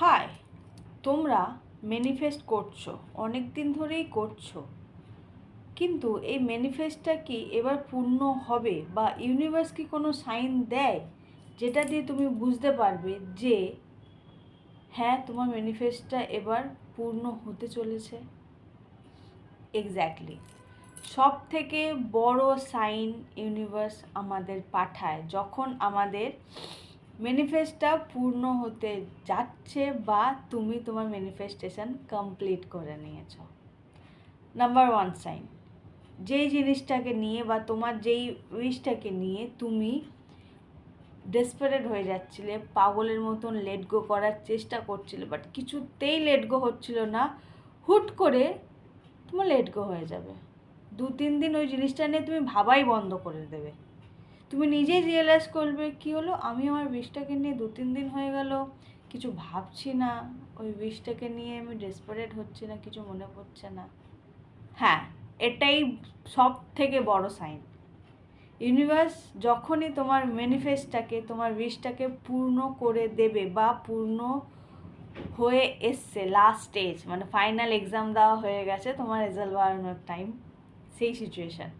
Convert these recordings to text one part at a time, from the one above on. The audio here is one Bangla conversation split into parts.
হাই, তোমরা ম্যানিফেস্ট করছো, অনেক দিন ধরেই করছো, কিন্তু এই ম্যানিফেস্টটা কি এবার পূর্ণ হবে বা ইউনিভার্স কি কোনো সাইন দেয় যেটা দিয়ে তুমি বুঝতে পারবে যে হ্যাঁ তোমার ম্যানিফেস্টটা এবার পূর্ণ হতে চলেছে? এক্স্যাক্টলি, সব থেকে বড় সাইন ইউনিভার্স আমাদের পাঠায় যখন আমাদের ম্যানিফেস্টটা পূর্ণ হতে যাচ্ছে বা তুমি তোমার ম্যানিফেস্টেশন কমপ্লিট করে নিয়েছ। নাম্বার ওয়ান সাইন, যেই জিনিসটাকে নিয়ে বা তোমার যেই উইশটাকে নিয়ে তুমি ডেসপারেট হয়ে যাচ্ছিলে, পাগলের মতন লেট গো করার চেষ্টা করছিলে, বাট কিছুতেই লেট গো হচ্ছিল না, হুট করে তোমার লেট গো হয়ে যাবে। 2-3 দিন ওই জিনিসটা নিয়ে তুমি ভাবাই বন্ধ করে দেবে। তুমি নিজেই রিয়েলাইজ করবে কি হলো, আমি আমার উইশটাকে নিয়ে 2-3 দিন হয়ে গেল কিছু ভাবছি না, ওই উইশটাকে নিয়ে আমি ডেসপারেট হচ্ছি না, কিছু মনে পড়ছে না। হ্যাঁ, এটাই সব থেকে বড় সাইন। ইউনিভার্স যখনই তোমার ম্যানিফেস্টটাকে, তোমার উইশটাকে পূর্ণ করে দেবে বা পূর্ণ হয়ে এসছে লাস্ট স্টেজ, মানে ফাইনাল এক্সাম দেওয়া হয়ে গেছে, তোমার রেজাল্ট বাড়ানোর টাইম, সেই সিচুয়েশান,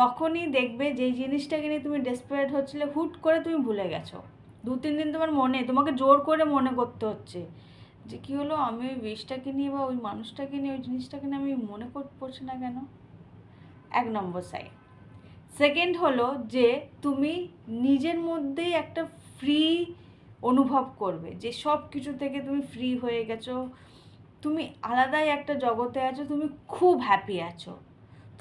তখনই দেখবে যেই জিনিসটাকে নিয়ে তুমি ডেসপারেট হচ্ছিলে হুট করে তুমি ভুলে গেছো। 2-3 দিন তোমার তোমাকে জোর করে মনে করতে হচ্ছে যে কী হলো, আমি ওই উইশটাকে নিয়ে বা ওই মানুষটাকে নিয়ে ওই জিনিসটাকে নিয়ে আমি মনে পড়ছে না কেন। 1 নম্বর সাইন। সেকেন্ড হলো যে তুমি নিজের মধ্যেই একটা ফ্রি অনুভব করবে, যে সব কিছু থেকে তুমি ফ্রি হয়ে গেছো, তুমি আলাদাই একটা জগতে আছো, তুমি খুব হ্যাপি আছো।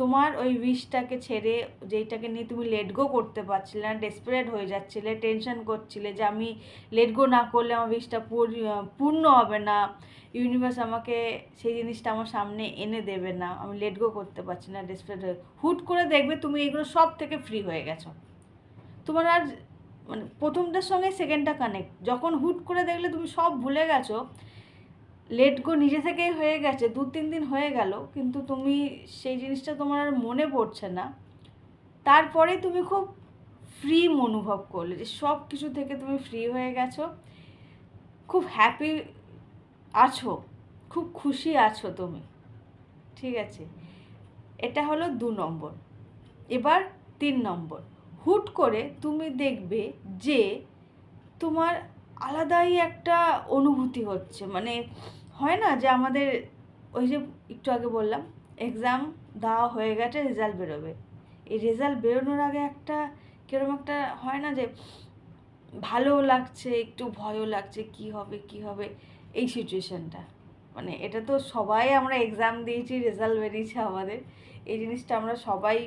তোমার ওই উইশটাকে ছেড়ে, যেইটাকে নিয়ে তুমি লেট গো করতে পারছিলে না, ডেসপারেট হয়ে যাচ্ছিলে, টেনশন করছিলে যে আমি লেট গো না করলে আমার উইশটা পূর্ণ হবে না, ইউনিভার্স আমাকে সেই জিনিসটা আমার সামনে এনে দেবে না, আমি লেট গো করতে পারছি না, ডেসপারেট হয়ে, হুট করে দেখবে তুমি এইগুলো সব থেকে ফ্রি হয়ে গেছো। তোমার আর মানে প্রথমটার সঙ্গে সেকেন্ডটা কানেক্ট, যখন হুট করে দেখলে তুমি সব ভুলে গেছো, লেট গো নিজে থেকেই হয়ে গেছে, 2-3 দিন হয়ে গেল কিন্তু তুমি সেই জিনিসটা তোমার আর মনে পড়ছে না, তারপরে তুমি খুব ফ্রি অনুভব করলে যে সব কিছু থেকে তুমি ফ্রি হয়ে গেছো, খুব হ্যাপি আছো, খুব খুশি আছো তুমি। ঠিক আছে, এটা হলো 2 নম্বর। এবার 3 নম্বর, হুট করে তুমি দেখবে যে তোমার আলাদাই একটা অনুভূতি হচ্ছে, মানে হয় না যে আমাদের ওই যে একটু আগে বললাম এক্সাম দেওয়া হয়ে গেছে, রেজাল্ট বেরোবে, এই রেজাল্ট বেরোনোর আগে একটা কীরকম একটা হয় না যে ভালোও লাগছে, একটু ভয়ও লাগছে, কি হবে কি হবে, এই সিচুয়েশানটা, মানে এটা তো সবাই আমরা এক্সাম দিয়েছি, রেজাল্ট বেরিয়েছে আমাদের, এই জিনিসটা আমরা সবাই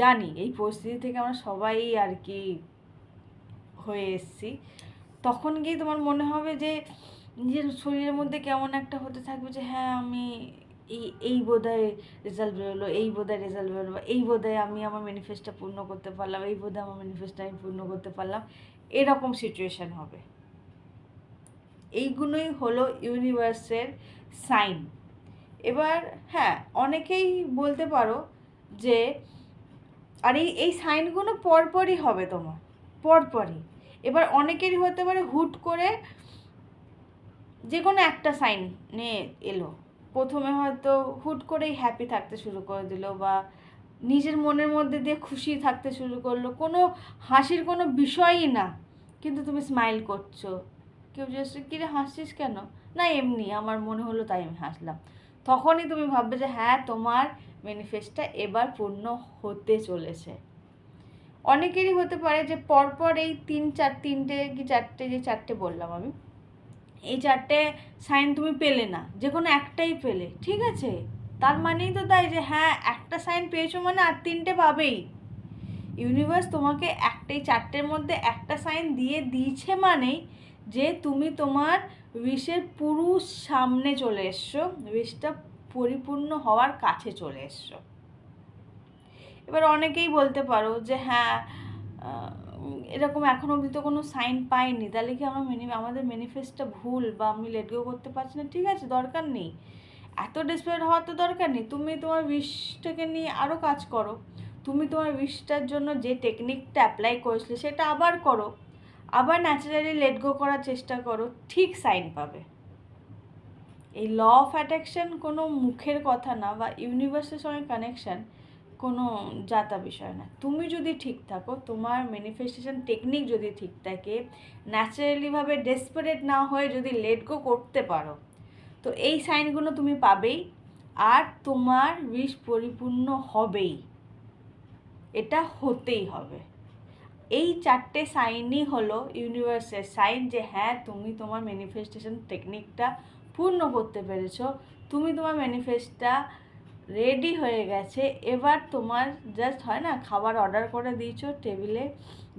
জানি, এই পরিস্থিতি থেকে আমরা সবাই আর কি হয়ে এসছি। তখন গিয়ে তোমার মনে হবে যে নিজের শরীরের মধ্যে কেমন একটা হতে থাকবে যে হ্যাঁ আমি এই বোধহয় রেজাল্ট বেরোলো, এই বোধহয় রেজাল্ট বেরোলো, এই বোধহয় আমি আমার ম্যানিফেস্টটা পূর্ণ করতে পারলাম, এই বোধহয় আমার ম্যানিফেস্টটা আমি পূর্ণ করতে পারলাম, এরকম সিচুয়েশান হবে। এইগুলোই হলো ইউনিভার্সের সাইন। এবার হ্যাঁ, অনেকেই বলতে পারো যে আর এই সাইনগুলো পরপরই হবে তোমার, পরপরই। এবার অনেকেরই হতে পারে হুট করে যে কোনো একটা সাইন নিয়ে এলো, প্রথমে হয়তো হুট করেই হ্যাপি থাকতে শুরু করে দিল বা নিজের মনের মধ্যে দিয়ে খুশি থাকতে শুরু করলো, কোনো হাসির কোনো বিষয়ই না, কিন্তু তুমি স্মাইল করছো, কেউ জিজ্ঞেস কিরে হাসছিস কেন, না এমনি আমার মনে হলো তাই আমি হাসলাম, তখনই তুমি ভাববে যে হ্যাঁ তোমার ম্যানিফেস্টটা এবার পূর্ণ হতে চলেছে। অনেকেরই হতে পারে যে পরপর এই চারটে বললাম আমি, এই 4টে সাইন তুমি পেলে না, যে কোনো একটাই পেলে, ঠিক আছে, তার মানেই তো তাই যে হ্যাঁ একটা সাইন পেয়েছো মানে আর 3টে পাবেই। ইউনিভার্স তোমাকে 4টের মধ্যে একটা সাইন দিয়ে দিয়েছে মানেই যে তুমি তোমার উইশের পুরো সামনে চলে এসছো, উইশটা পরিপূর্ণ হওয়ার কাছে চলে এসছো। এবার অনেকেই বলতে পারো যে হ্যাঁ এরকম এখনও অবধি তো কোনো সাইন পাইনি, তাহলে কি আমাদের ম্যানিফেস্টটা ভুল বা আমি লেট গো করতে পারছি না? ঠিক আছে, দরকার নেই, এত ডেসপারেট হওয়ার তো দরকার নেই, তুমি তোমার উইশটাকে নিয়ে আরও কাজ করো, তুমি তোমার উইশটার জন্য যে টেকনিকটা অ্যাপ্লাই করেছিলে সেটা আবার করো, আবার ন্যাচারালি লেট গো করার চেষ্টা করো, ঠিক সাইন পাবে। এই ল অফ অ্যাট্রাকশন কোনো মুখের কথা না, বা ইউনিভার্সের সঙ্গে কানেকশান কোনো জাতা বিষয় না। তুমি যদি ঠিক থাকো, তোমার ম্যানিফেস্টেশন টেকনিক যদি ঠিক থাকে, ন্যাচারালিভাবে ডেসপারেট না হয়ে যদি লেট গো করতে পারো, তো এই সাইনগুলো তুমি পাবেই, আর তোমার উইশ পরিপূর্ণ হবেই, এটা হতেই হবে। এই 4টে সাইনই হলো ইউনিভার্সের সাইন যে হ্যাঁ, তুমি তোমার ম্যানিফেস্টেশন টেকনিকটা পূর্ণ করতে পেরেছো, তুমি তোমার ম্যানিফেস্টটা রেডি হয়ে গেছে। এবার তোমার জাস্ট হয় না, খাবার অর্ডার করে দিয়েছো, টেবিলে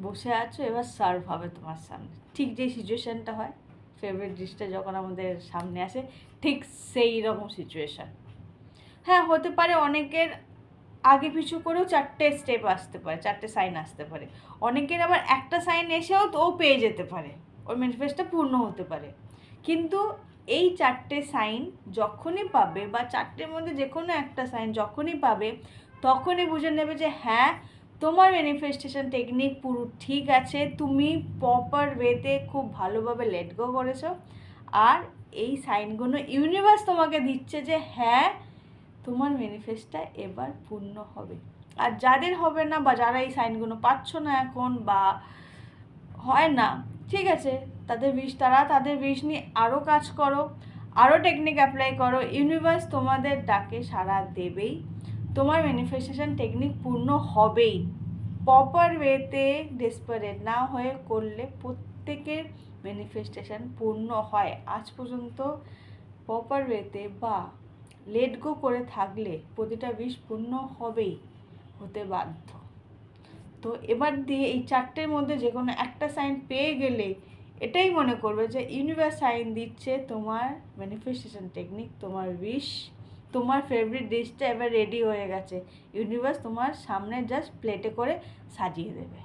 বসে আছো, এবার সার্ভ হবে তোমার সামনে। ঠিক যে সিচুয়েশানটা হয়, ফেভারিট ডিশটা যখন আমাদের সামনে আসে, ঠিক সেই রকম সিচুয়েশান। হ্যাঁ, হতে পারে অনেকের আগে পিছু করেও 4টে স্টেপ আসতে পারে, 4টে সাইন আসতে পারে। অনেকের আবার একটা সাইন এসেও তো ও পেয়ে যেতে পারে, ওর ম্যানিফেস্টটা পূর্ণ হতে পারে। কিন্তু এই 4টে সাইন যখনই পাবে, বা 4টের মধ্যে যে কোনো একটা সাইন যখনই পাবে, তখনই বুঝে নেবে যে হ্যাঁ, তোমার ম্যানিফেস্টেশন টেকনিক পুরো ঠিক আছে, তুমি প্রপার ওয়েতে খুব ভালোভাবে লেট গো করেছো। আর এই সাইনগুলো ইউনিভার্স তোমাকে দিচ্ছে যে হ্যাঁ, তোমার ম্যানিফেস্টটা এবার পূর্ণ হবে। আর যাদের হবে না, বা যারা এই সাইনগুলো পাচ্ছ না এখন, বা হয় না, ঠিক আছে, তাদের উইশ নিয়ে আরও কাজ করো, আরও টেকনিক অ্যাপ্লাই করো, ইউনিভার্স তোমাদের ডাকে সাড়া দেবেই, তোমার ম্যানিফেস্টেশন টেকনিক পূর্ণ হবেই। প্রপার ওয়েতে ডেসপারেট না হয়ে করলে প্রত্যেকের ম্যানিফেস্টেশন পূর্ণ হয়। আজ পর্যন্ত প্রপার ওয়েতে বা লেট গো করে থাকলে প্রতিটা উইশ পূর্ণ হবেই, হতে বাধ্য। তো এবার দিয়ে এই 4টের মধ্যে যে কোনো একটা সাইন পেয়ে গেলে এটাই মনে করবে যে ইউনিভার্স সাইন দিচ্ছে, তোমার ম্যানিফেস্টেশন টেকনিক, তোমার উইশ, তোমার ফেভারিট ডিশটা এবার রেডি হয়ে গেছে। ইউনিভার্স তোমার সামনে জাস্ট প্লেটে করে সাজিয়ে দেবে।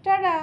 টাটা।